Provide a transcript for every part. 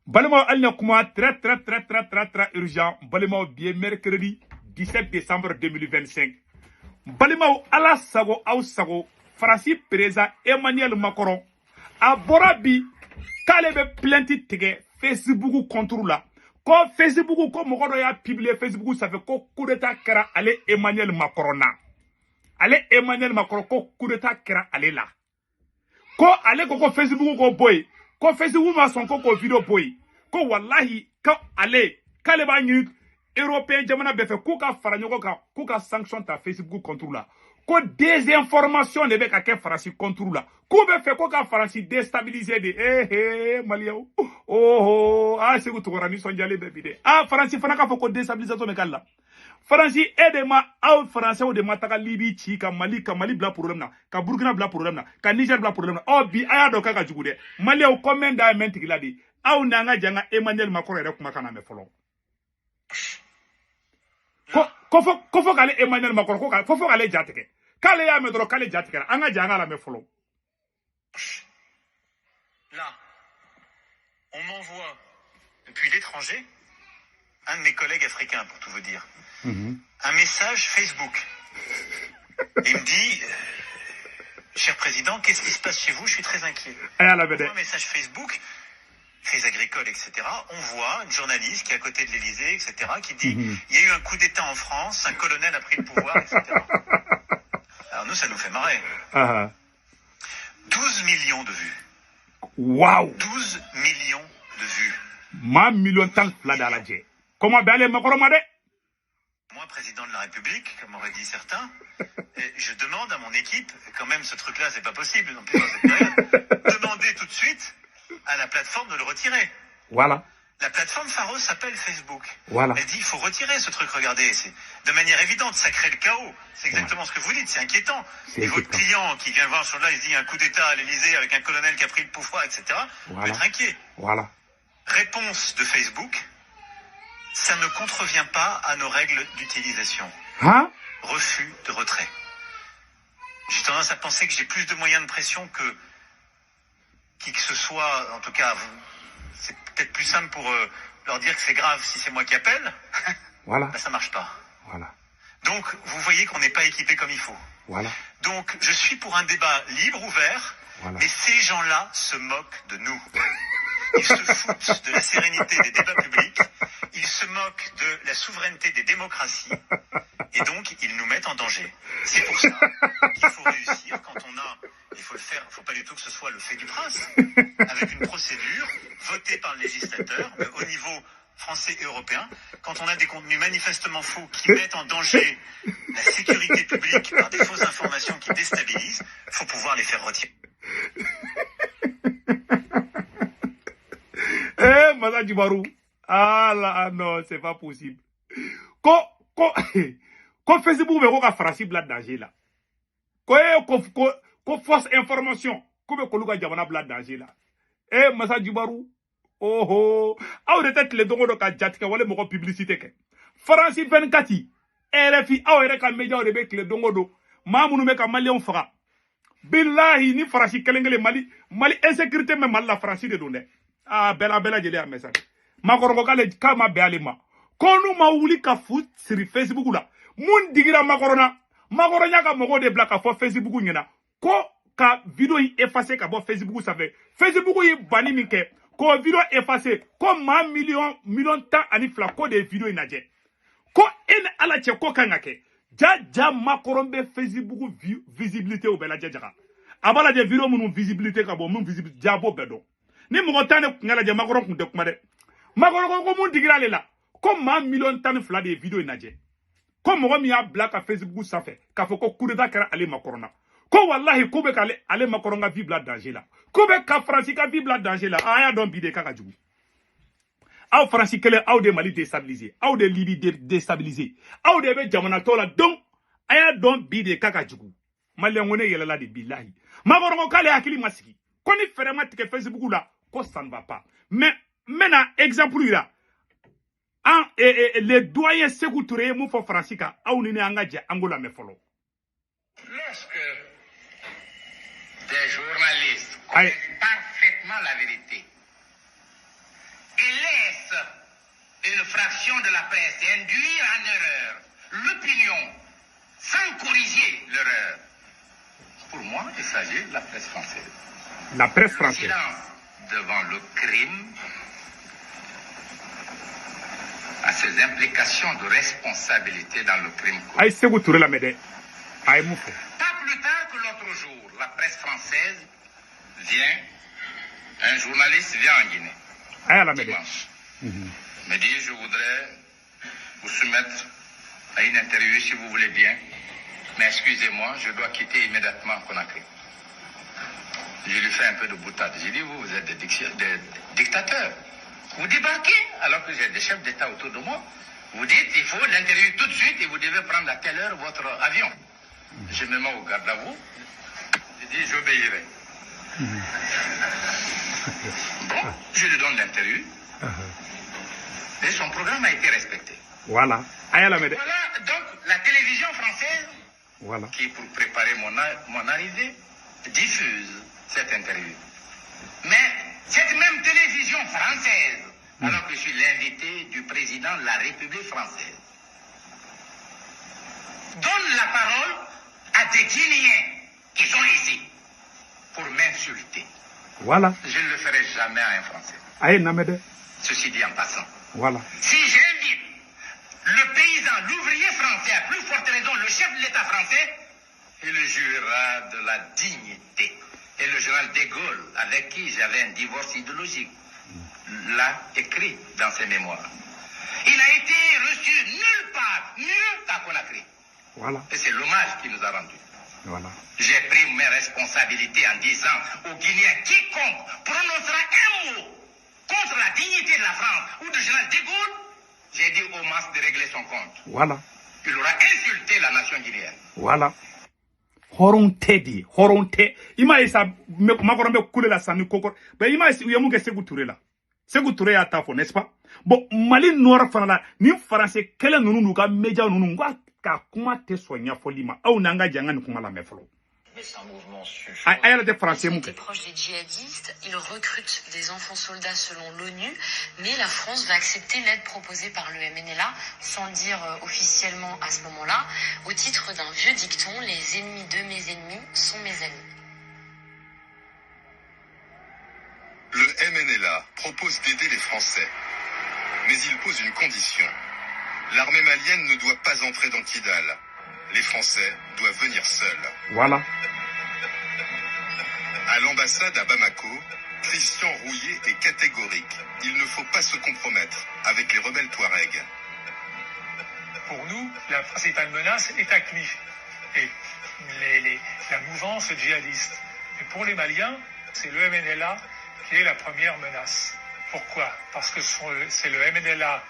Balima alna kuma très urgent. Balima bien mercredi 17 décembre 2025. Balima ala sago au sago. Farasi président Emmanuel Macron a borabi k'ale be plainte tigɛ Facebook contre la. Ko Facebook ko mɔgɔ dɔ y'a publié Facebook sanfɛ ko coup d'état kɛra ale Emmanuel Macron na. Ale Emmanuel Macron ko coup d'état kɛra ale la. Ko ale ko Facebook ko boy. Ko Facebook ma son ko video boy. Ko wallahi ka ale k'ale b'a ɲini européen jamana bɛɛ fɛ k'u ka fara ɲɔgɔn kan k'u ka sanction ta Facebook contre la. Ko désinformation ne bɛ ka kɛ Faransi contre la. K'u bɛ fɛ ko ka Faransi déstabiliser de. Maliyɛnw. Segu tɔgɔra nisɔndiyalen bɛ bi dɛ. Faransi fana k'a fɔ ko déstabilisation bɛ k'ale la. Faransi e de ma aw Français de ma taga Libi ci ka Mali bila problème na, ka Burkina bila problème na, ka Niger bila problème na. Bi a y'a dɔn k'a ka jugu dɛ. Maliyɛnw combien da mɛn tigi la de. Aw n'an ka janga Emmanuel Macron yɛrɛ kumakan na mɛn fɔlɔ. Ko fɔ k'ale Emmanuel Macron ko fɔ k'ale ja tigɛ. K'ale y'a mɛn dɔrɔn k'ale ja tigɛra. An ka janga la mɛn fɔlɔ. Là, on m'envoie depuis l'étranger, un de mes collègues africains, pour tout vous dire, un message Facebook. Et il me dit, cher président, qu'est-ce qui se passe chez vous? Je suis très inquiet. On voit un message Facebook, crise agricole, etc. On voit une journaliste qui est à côté de l'Élysée, etc., qui dit, il y a eu un coup d'État en France, un colonel a pris le pouvoir, etc. Alors nous, ça nous fait marrer. 12 millions de vues. Waouh! 12 millions de vues. Ma million tant fladalaje. Comment aller Macron? Moi, président de la République, comme auraient dit certains, je demande à mon équipe, quand même ce truc-là, c'est pas possible, non plus dans cette période, demander tout de suite à la plateforme de le retirer. Voilà. La plateforme Pharos s'appelle Facebook. Voilà. Elle dit, il faut retirer ce truc, regardez, c'est de manière évidente, ça crée le chaos. C'est exactement ce que vous dites, c'est inquiétant. Et votre client qui vient voir sur là, il dit, un coup d'État à l'Élysée avec un colonel qui a pris le pouvoir, etc., peut être inquiet. Voilà. Réponse de Facebook, ça ne contrevient pas à nos règles d'utilisation. Refus de retrait. J'ai tendance à penser que j'ai plus de moyens de pression que qui que ce soit, en tout cas, c'est peut-être plus simple pour leur dire que c'est grave si c'est moi qui appelle. Voilà. Ben, ça marche pas. Voilà. Donc, vous voyez qu'on n'est pas équipé comme il faut. Voilà. Donc, je suis pour un débat libre, ouvert, mais ces gens-là se moquent de nous. Ils se foutent de la sérénité des débats publics, ils se moquent de la souveraineté des démocraties, et donc ils nous mettent en danger. C'est pour ça qu'il faut réussir quand on a, il faut le faire, il ne faut pas du tout que ce soit le fait du prince, avec une procédure votée par le législateur, mais au niveau français et européen, quand on a des contenus manifestement faux qui mettent en danger la sécurité publique par des fausses informations qui déstabilisent, il faut pouvoir les faire retirer. Masa Djibarou. Là, non, c'est pas possible. Ko Facebook be ko ka Faransi bila danger la. Ko fausse information. Ko be ko luka jamana bila danger la. Masa Djibarou. Aw de tête le dongo do ka jatika wala moko publicité ke. Faransi 24 RFI aw yɛrɛ ka média de be le dongo do. Ma munu me ka malien faga. Billahi ni Faransi kelengele Mali insécurité même Mali la Faransi de don dɛ. Bella jeli a message. Makoro k'ale kama be ale ma. Konu ma wuli ka fu siri Facebook la. Mun digira Makorona. Makoro nya ka mogo de black fo Facebook ɲɛna. Ko ka video yi effacer ka bɔ Facebook sanfɛ. Facebook yi bani min kɛ. Ko video effacer. Ko ma million tan ani fila ko de video yi lajɛ. Ko en ala cɛ ko kan ka kɛ. Ja Makoron be Facebook visibilité o bɛɛ lajɛ jaga. A b'a lajɛ video minnu visibilité ka bɔ mun visibilité jabo bɛɛ dɔn. Ni mɔgɔ tan ne kun lajɛ Macron kun tɛ kuma dɛ. Macron ko mun digira ale la. Ko ma million tan ni fila de video in lajɛ. Ko mɔgɔ min y'a bila ka Facebook sanfɛ k'a fɔ ko coup d'état kɛra ale Macron na. Ko wallahi ko bɛ ka ale Macron ka vie bila danger la. Ko bɛ ka Faransi ka vie bila danger la. A y'a dɔn bi de k'a ka jugu. Aw Faransi kelen aw de Mali déstabiliser, aw de Libye déstabiliser, aw de bɛ jamana tɔ la donc a y'a dɔn bi de k'a ka jugu. Maliyɛn ko ne yɛlɛla de billahi. Macron ko k'ale hakili ma sigi. Ko ni fɛrɛ ma tigɛ Facebook la. Ko ça ne va pas. Mais maintenant, exemple là, les doyens Sékou Touré mon fo Francika, aou ni angaje Angola me follow. Lorsque des journalistes connaissent parfaitement la vérité une fraction de la presse et induire en erreur l'opinion sans corriger l'erreur. Pour moi, il s'agit de la presse française. La presse Le française. silence devant le crime a ses implications de responsabilité dans le crime commis. Aïe, c'est vous tourner la médaille. Aïe, moufou. Pas plus tard que l'autre jour, la presse française un journaliste vient en Guinée. Aïe, la médaille. Dimanche. Me dit, je voudrais vous soumettre à une interview si vous voulez bien, mais excusez-moi, je dois quitter immédiatement Conakry. Je lui fais un peu de boutade. J'ai dit, vous êtes des dictateurs. Vous débarquez alors que j'ai des chefs d'État autour de moi. Vous dites, il faut l'interview tout de suite et vous devez prendre à telle heure votre avion. Je me mets au garde à vous. J'ai dit, j'obéirai. Bon, je lui donne l'interview. Et son programme a été respecté. Voilà. Aïe, la médaille. Voilà donc la télévision française, Voilà. qui pour préparer mon arrivée, diffuse cette interview. Mais cette même télévision française, alors que je suis l'invité du président de la République française, donne la parole à des Guinéens qui sont ici pour m'insulter. Voilà. Je ne le ferai jamais à un Français. Aïe, la médaille. Ceci dit en passant. Voilà. Si j'invite le paysan, l'ouvrier français, à plus forte raison le chef de l'État français, il jurera de la dignité. Et le général de Gaulle, avec qui j'avais un divorce idéologique, l'a écrit dans ses mémoires. Il a été reçu nulle part, mieux qu'à Conakry. Voilà. Et c'est l'hommage qu'il nous a rendu. Voilà. J'ai pris mes responsabilités en disant aux Guinéens, quiconque prononcera un mot contre la dignité de la France ou du général de Gaulle, j'ai dit au Mas de régler son compte. Voilà. Il aura insulté la nation guinéenne. Voilà. Horonte di, horonte. Ima isa makorombe kule la sami kokor. Ba ima isi uyamuke Sékou Touré la. Sékou Touré ya tafo, n'est-ce pas? Bon, Mali noir fana la, ni français kele nunu nuka media nunu ngwa ka kuma te sonya folima. Au nanga janga ni kuma la meflo. Aïe, des Français mouke. Proche des djihadistes, ils recrutent des enfants soldats selon l'ONU, mais la France va accepter l'aide proposée par le MNLA, sans le dire officiellement à ce moment-là, au titre d'un vieux dicton, les ennemis de mes ennemis sont mes amis. Le MNLA propose d'aider les Français, mais il pose une condition. L'armée malienne ne doit pas entrer dans Kidal. Les Français doivent venir seuls. Voilà. À l'ambassade à Bamako, Christian Rouillet est catégorique. Il ne faut pas se compromettre avec les rebelles Touaregs. Pour nous, la principale menace est AQMI et la mouvance djihadiste. Et pour les Maliens, c'est le MNLA qui est la première menace. Pourquoi? Parce que c'est le MNLA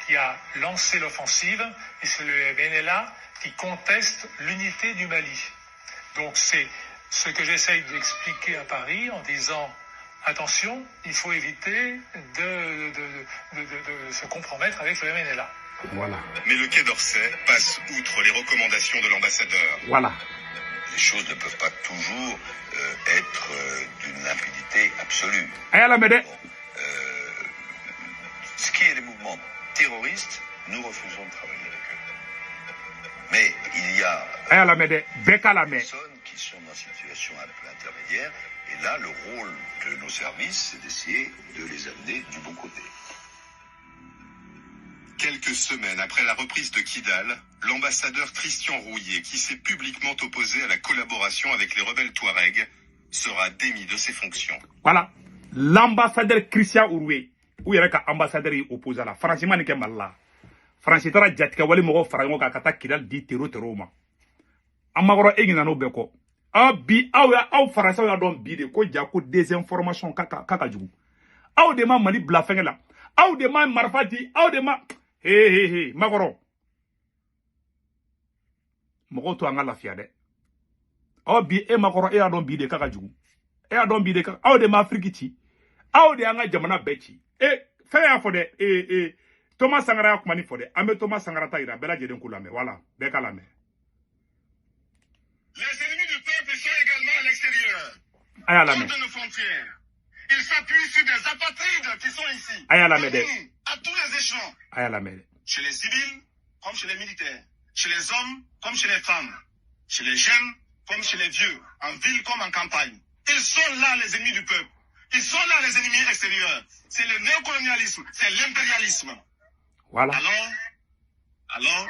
qui a lancé l'offensive et c'est le MNLA qui conteste l'unité du Mali. Donc c'est ce que j'essaye d'expliquer à Paris en disant attention, il faut éviter de se compromettre avec le MNLA. Voilà. Mais le Quai d'Orsay passe outre les recommandations de l'ambassadeur. Voilà. Les choses ne peuvent pas toujours être d'une limpidité absolue. Aïe, la médaille. Ce qui est les mouvements terroristes, nous refusons de travailler avec eux. Mais il y a Aïe, la médaille. Beka la des main. personnes qui sont dans une situation un peu intermédiaire. Et là, le rôle de nos services, c'est d'essayer de les amener du bon côté. Quelques semaines après la reprise de Kidal, l'ambassadeur Christian Rouillet, qui s'est publiquement opposé à la collaboration avec les rebelles Touaregs, sera démis de ses fonctions. Voilà. L'ambassadeur Christian Rouillet, où il y a un ambassadeur opposé à la France, il n'y a pas de mal. France, il y a un jatika wali mogo farango ka kata Kidal di terreau ma. Amagoro egina no beko. Bi aw français ya don bi de ko jako désinformation kaka jugu. Aw de ma mali bla fengela. Aw de ma marfati, aw de ma Hey, magoro. Mogo to anga lafia de. Bi e magoro e adon bi de kaka jugu. E adon bi de kaka. Aw de ma Afrique ti. Aw de anga jamana bechi. Fe ya fo de Thomas Sankara kuma ni fo de. Ambe Thomas Sankara ta ira bela jeden kulame. Voilà, beka lame. Les ennemis du peuple sont également à l'extérieur. Aya lame. Hors de nos frontières. Ils s'appuient sur des apatrides qui sont ici. Aya lame de. À tous les échelons. Aya la mele. Chez les civils, comme chez les militaires. Chez les hommes, comme chez les femmes. Chez les jeunes, comme chez les vieux. En ville comme en campagne. Ils sont là, les ennemis du peuple. Ils sont là, les ennemis extérieurs. C'est le néocolonialisme, c'est l'impérialisme. Voilà. Alors,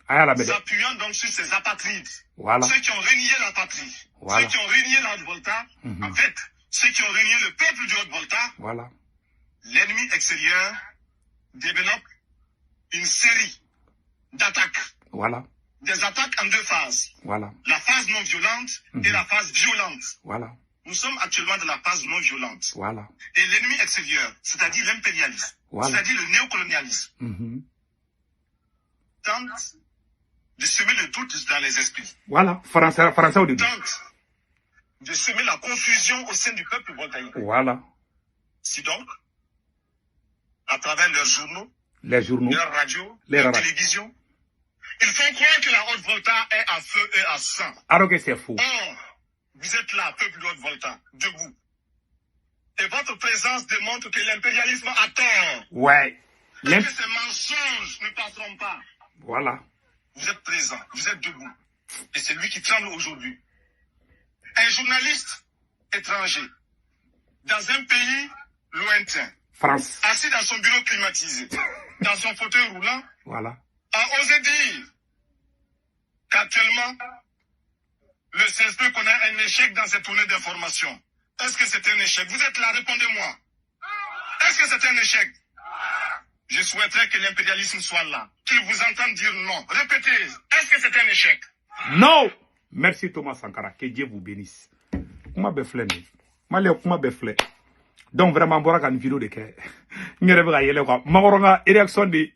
Aya la mele. s'appuyant donc sur ces apatrides, Voilà. ceux qui ont renié la patrie, Voilà. ceux qui ont renié la Haute-Volta, en fait, ceux qui ont renié le peuple du Haute-Volta, Voilà. l'ennemi extérieur développe une série d'attaques. Voilà. Des attaques en deux phases. Voilà. La phase non violente et la phase violente. Voilà. Nous sommes actuellement dans la phase non violente. Voilà. Et l'ennemi extérieur, c'est-à-dire l'impérialisme, Voilà. c'est-à-dire le néocolonialisme, tente de semer le doute dans les esprits. Voilà. Français au début. Tente de semer la confusion au sein du peuple voltaïque. Voilà. Si donc, à travers leurs journaux, Les journaux. leurs radios, Les leurs radios. télévisions, ils font croire que la Haute-Volta est à feu et à sang. Alors que c'est faux. Or, vous êtes là, peuple de Haute-Volta, debout. Et votre présence démontre que l'impérialisme a tort. Ouais. Et que ces mensonges ne passeront pas. Voilà. Vous êtes présent, vous êtes debout. Et c'est lui qui tremble aujourd'hui. Un journaliste étranger, dans un pays lointain, France. assis dans son bureau climatisé, dans son fauteuil roulant, Voilà. a osé dire qu'actuellement, le CSP connaît un échec dans cette tournée d'information. Est-ce que c'est un échec? Vous êtes là, répondez-moi. Est-ce que c'est un échec? Je souhaiterais que l'impérialisme soit là, qu'il vous entende dire non. Répétez, est-ce que c'est un échec? Non. Merci Thomas Sankara. Que Dieu vous bénisse. Kuma befle ni. Malé kuma befle. Donc vraiment bora kan vidéo de ke. Ngere be ga yele ko. Magoronga érection de.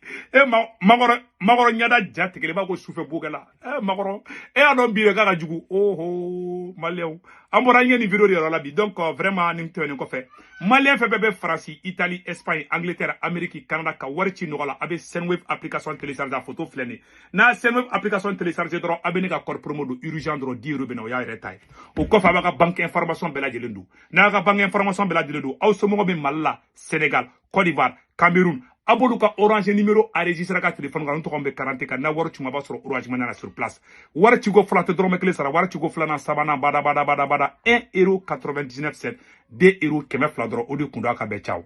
Magoro nyada jatti ke ba ko soufe bugala. Magoro. Anon bi ga jugu. Oh Maléon. Ambora nyeni vidéo de la bi. Donc vraiment nim tene ko fait. Malien fait bébé France, Italie, Espagne, Angleterre, Amérique, Canada ka warchi nogola avec Sendwave application télécharger photo flene. Na Sendwave application télécharger dro abene ka kor promo do urgent dro 10 € bena ya retay. O ko fa ba banque information bela jelendu. Na ka banque information bela jelendu. Aw so mo be Malla, Sénégal, Côte d'Ivoire, Cameroun. Abolu ka orange numéro enregistré ka téléphone ga nto kombe 40 ka na waru chuma ba sur orange manana sur place. Waru chigo flate dro mekle sara waru chigo flana sabana bada 1,99 €, 2 € keme fla dro odi kunda ka be ciao.